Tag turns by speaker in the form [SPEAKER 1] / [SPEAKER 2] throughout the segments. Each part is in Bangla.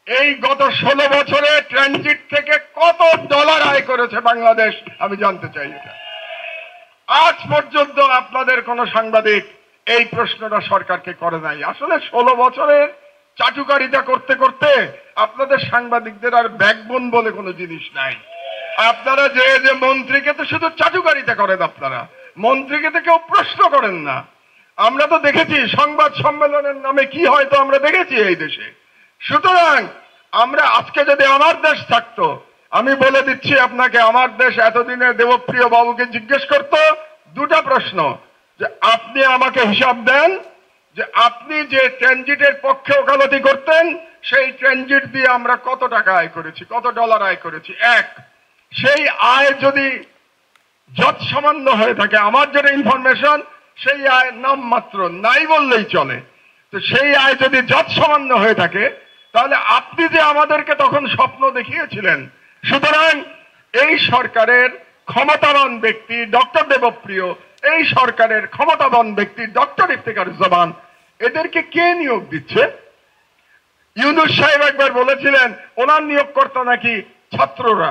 [SPEAKER 1] এই গত 16 বছরে ট্রানজিট থেকে কত ডলার আয় করেছে বাংলাদেশ আমি জানতে চাই। এটা আজ পর্যন্ত আপনাদের কোন সাংবাদিক এই প্রশ্নটা সরকারকে করে নাই। আসলে 16 বছরের চাটুকারিতা করতে করতে আপনাদের সাংবাদিকদের আর ব্যাকবোন বলে কোনো জিনিস নাই। আপনারা যে যে মন্ত্রীকে তো শুধু চাটুকারিতা করেন, আপনারা মন্ত্রীকে তো কেউ প্রশ্ন করেন না। আমরা তো দেখেছি সংবাদ সম্মেলনের নামে কি হয়তো আমরা দেখেছি এই দেশে। সুতরাং আমরা আজকে যদি আমার দেশ থাকতো, আমি বলে দিচ্ছি আপনাকে, আমার দেশ এতদিনে দেবপ্রিয় বাবুকে জিজ্ঞেস করতো দুটা প্রশ্ন, যে আপনি আমাকে হিসাব দেন যে আপনি যে ট্রানজিটের পক্ষে ওকালতি করতেন সেই ট্রানজিট দিয়ে আমরা কত টাকা আয় করেছি, কত ডলার আয় করেছি। এক, সেই আয় যদি যত সামান্য হয়ে থাকে, আমার যেটা ইনফরমেশন সেই আয় নামমাত্র, নাই বললেই চলে, তো সেই আয় যদি যত সামান্য হয়ে থাকে তাহলে আপনি যে আমাদেরকে তখন স্বপ্ন দেখিয়েছিলেন। সুতরাং এই সরকারের ক্ষমতাবান ব্যক্তি ডক্টর দেবপ্রিয়, এই সরকারের ক্ষমতাবান ব্যক্তি ডক্টর ইফতেখারুজ্জামান, এদেরকে কে নিয়োগ দিচ্ছে? ইউনূস সাহেব একবার বলেছিলেন ওনার নিয়োগকর্তা নাকি ছাত্ররা।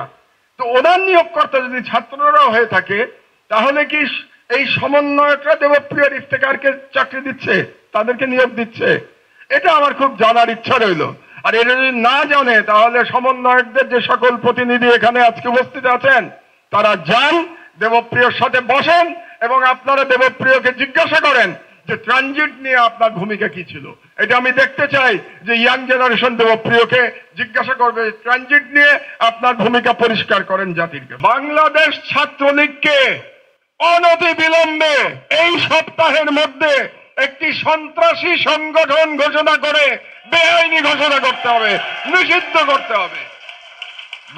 [SPEAKER 1] তো ওনার নিয়োগকর্তা যদি ছাত্ররা হয়ে থাকে তাহলে কি এই সমন্বয়করা দেবপ্রিয় ইফতেখারকে চাকরি দিচ্ছে, তাদেরকে নিয়োগ দিচ্ছে? এটা আমার খুব জানার ইচ্ছা রইল। আর এটা যদি না জানে তাহলে সমন্বয়কদের যে সকল প্রতিনিধি এখানে আজকে উপস্থিত আছেন তারা যান, দেবপ্রিয়র সাথে বসেন এবং আপনারা দেবপ্রিয়কে জিজ্ঞাসা করেন যে ট্রানজিট নিয়ে আপনার ভূমিকা কি ছিল। এটা আমি দেখতে চাই যে ইয়াং জেনারেশন দেবপ্রিয়কে জিজ্ঞাসা করবে ট্রানজিট নিয়ে আপনার ভূমিকা পরিষ্কার করেন জাতিকে। বাংলাদেশ ছাত্রলীগকে অনতি বিলম্বে এই সপ্তাহের মধ্যে একটি সন্ত্রাসী সংগঠন ঘোষণা করে বেআইনি ঘোষণা করতে হবে, নিষিদ্ধ করতে হবে।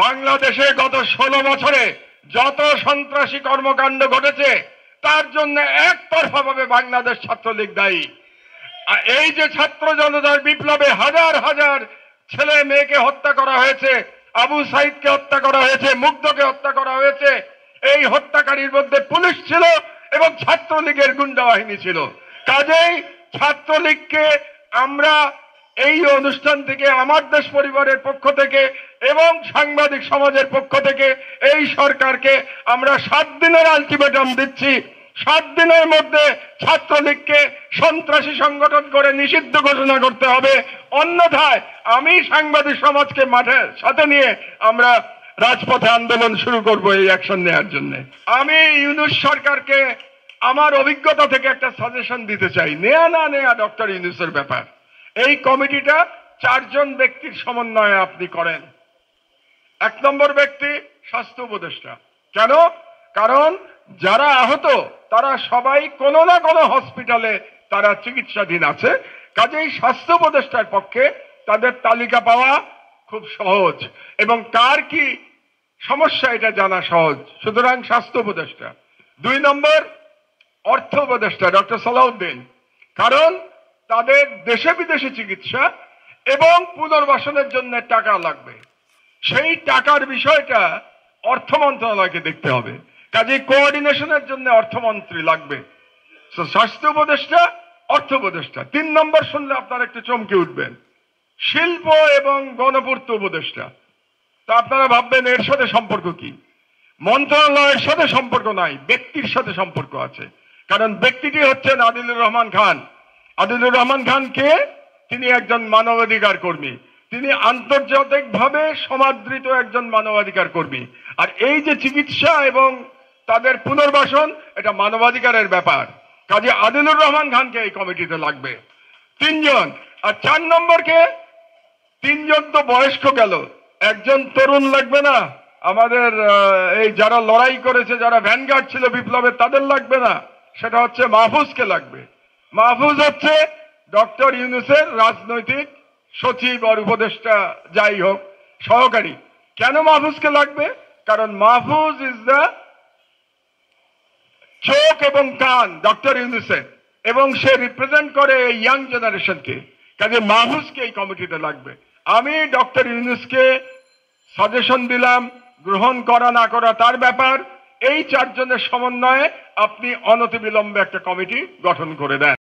[SPEAKER 1] বাংলাদেশে গত 16 বছরে যত সন্ত্রাসী কর্মকাণ্ড ঘটেছে তার জন্য একতরফাভাবে বাংলাদেশ ছাত্রলীগ দায়ী। আর এই যে ছাত্র জনতার বিপ্লবে হাজার হাজার ছেলে মেয়েকে হত্যা করা হয়েছে, আবু সাইদকে হত্যা করা হয়েছে, মুগ্ধকে হত্যা করা হয়েছে, এই হত্যাকারীর মধ্যে পুলিশ ছিল এবং ছাত্রলীগের গুন্ডা বাহিনী ছিল। কাজেই ছাত্রলীগকে আমরা এই অনুষ্ঠান থেকে, আমার দেশ পরিবারের পক্ষ থেকে এবং সাংবাদিক সমাজের পক্ষ থেকে এই সরকারকে আমরা 7 দিনের আলটিমেটাম দিচ্ছি। 7 দিনের মধ্যে ছাত্রলীগকে সন্ত্রাসী সংগঠন করে নিষিদ্ধ ঘোষণা করতে হবে, অন্যথায় আমি সাংবাদিক সমাজকে মাঠে সাথে নিয়ে আমরা রাজপথে আন্দোলন শুরু করব এই অ্যাকশন নেওয়ার জন্য। আমি ইউনূস সরকারকে আমার অভিজ্ঞতা থেকে একটা সাজেশন দিতে চাই। নেয়া না নেয়া ডক্টর ইউনূসের ব্যাপার। এই কমিটিটা 4 জন ব্যক্তির সমন্বয়ে আপনি করেন। 1 নম্বর ব্যক্তি স্বাস্থ্য উপদেষ্টা। কেন? কারণ যারা আহত তারা সবাই কোনো না কোনো হসপিটালে তারা চিকিৎসাধীন আছে। কাজেই স্বাস্থ্য উপদেষ্টার পক্ষে তাদের তালিকা পাওয়া খুব সহজ এবং কার কি সমস্যা এটা জানা সহজ। সুতরাং স্বাস্থ্য উপদেষ্টা। 2 নম্বর অর্থ উপদেষ্টা ডক্টর সালাউদ্দিন, কারণ তাদের দেশে বিদেশে চিকিৎসা এবং পুনর্বাসনের জন্য টাকা লাগবে, সেই টাকার বিষয়টা অর্থ মন্ত্রণালয়কে দেখতে হবে। কাজে কোঅর্ডিনেশনের জন্য অর্থমন্ত্রী লাগবে। স্বাস্থ্য উপদেষ্টা, অর্থ উপদেষ্টা। 3 নম্বর শুনলে আপনারা একটু চমকে উঠবেন, শিল্প এবং গণপূর্ত উপদেষ্টা। তো আপনারা ভাববেন এর সাথে সম্পর্ক কি? মন্ত্রণালয়ের সাথে সম্পর্ক নাই, ব্যক্তির সাথে সম্পর্ক আছে। কারণ ব্যক্তিটি হচ্ছেন আদিলুর রহমান খান। আদিলুর রহমান খান কে? তিনি একজন মানবাধিকার কর্মী, তিনি আন্তর্জাতিকভাবে সমাদৃত একজন মানবাধিকার কর্মী। আর এই যে চিকিৎসা এবং তাদের পুনর্বাসন, এটা মানবাধিকারের ব্যাপার। কাজে আদিলুর রহমান খানকে এই কমিটিতে লাগবে। 3 জন। আর 4 নম্বরকে? 3 জন তো বয়স্ক গেল, একজন তরুণ লাগবে না? আমাদের এই যারা লড়াই করেছে, যারা ভ্যানগার্ড ছিল বিপ্লবের, তাদের লাগবে না? সেটা হচ্ছে মাহফুজকে লাগবে। মাহফুজ হচ্ছে ডক্টর ইউনূসের রাজনৈতিক সচিব আর উপদেষ্টা, যাই হোক, সহকারী। কেন মাহফুজকে লাগবে? কারণ মাহফুজ ইজ দ্য চোখ এবং কান ডক্টর ইউনূসের, এবং সে রিপ্রেজেন্ট করে এই ইয়াং জেনারেশনকে। কাজে মাহফুজকে এই কমিটিতে লাগবে। আমি ডক্টর ইউনূসকে সাজেশন দিলাম, গ্রহণ করা না করা তার ব্যাপার। এই 4 জনের সমন্বয়ে আপনি অনতিবিলম্বে একটা কমিটি গঠন করে দেন।